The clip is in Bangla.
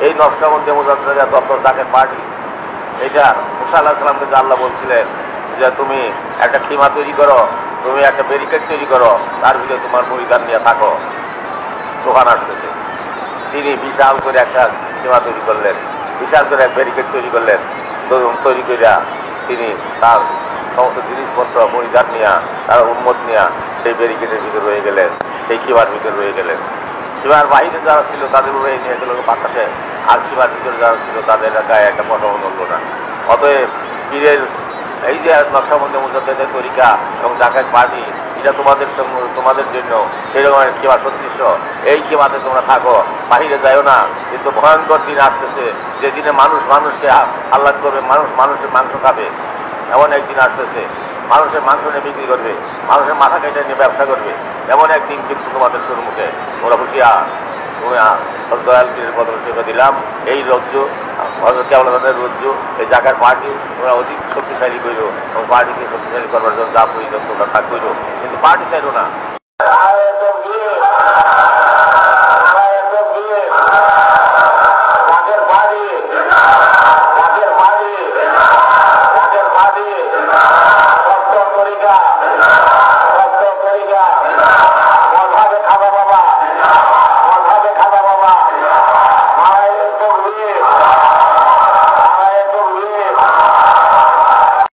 এই নকশবন্দি মুজাদ্দিদা দপ্তর জাকের পার্টি, এটা মুসা আলাইহিস সালামকে যে আল্লাহ বলছিলেন যে তুমি একটা খিমা তৈরি করো, তুমি একটা ব্যারিকেড তৈরি করো, তার ভিতরে তোমার পরিধান নিয়ে থাকো। দোকান আসতেছে, তিনি বিশাল করে একটা সীমা তৈরি করলেন, বিশাল করে এক ব্যারিকেড তৈরি করলেন। তৈরি করিয়া তিনি তার সমস্ত জিনিসপত্র পরিধান নিয়ে, তার উম্মত নিয়ে সেই ব্যারিকেডের ভিতরে রয়ে গেলেন, সেই সীমার ভিতরে রয়ে গেলেন। সীমার বাইরে যারা ছিল তাদের উপরে নিয়ে গেল বাতাসে, আর সীমার ভিতরে যারা ছিল তাদের গায়ে একটা পটাও নড়ল না। অতএব পীরের এই যে নকশবন্দি মুজাদ্দিদের তরিকা এবং জাকের পার্টি, এটা তোমাদের জন্য সেরকম কিবা সদৃশ্য। এই কিবাতে তোমরা থাকো, বাহিরে যাইও না। কিন্তু ভয়ঙ্কর দিন আসতেছে, যেদিনে মানুষ মানুষকে আহ্লাদ করবে, মানুষ মানুষের মাংস খাবে। এমন একদিন আসতেছে, মানুষের মাংস নিয়ে বিক্রি করবে, মানুষের মাথা কেটে নিয়ে ব্যবসা করবে। এমন একদিন কিন্তু তোমাদের সম্মুখে। তোমরা হুঁশিয়া, তুমি দয়াল পীরের বদল সেবা দিলাম। এই রজ্জু কেবলদের রজ্জু, এই জায়গার পার্টি তোমরা অধিক শক্তিশালী করো এবং পার্টিকে শক্তিশালী করবার জন্য যা প্রয়োজন তোমরা থাকবো, কিন্তু পার্টি চাইলো না।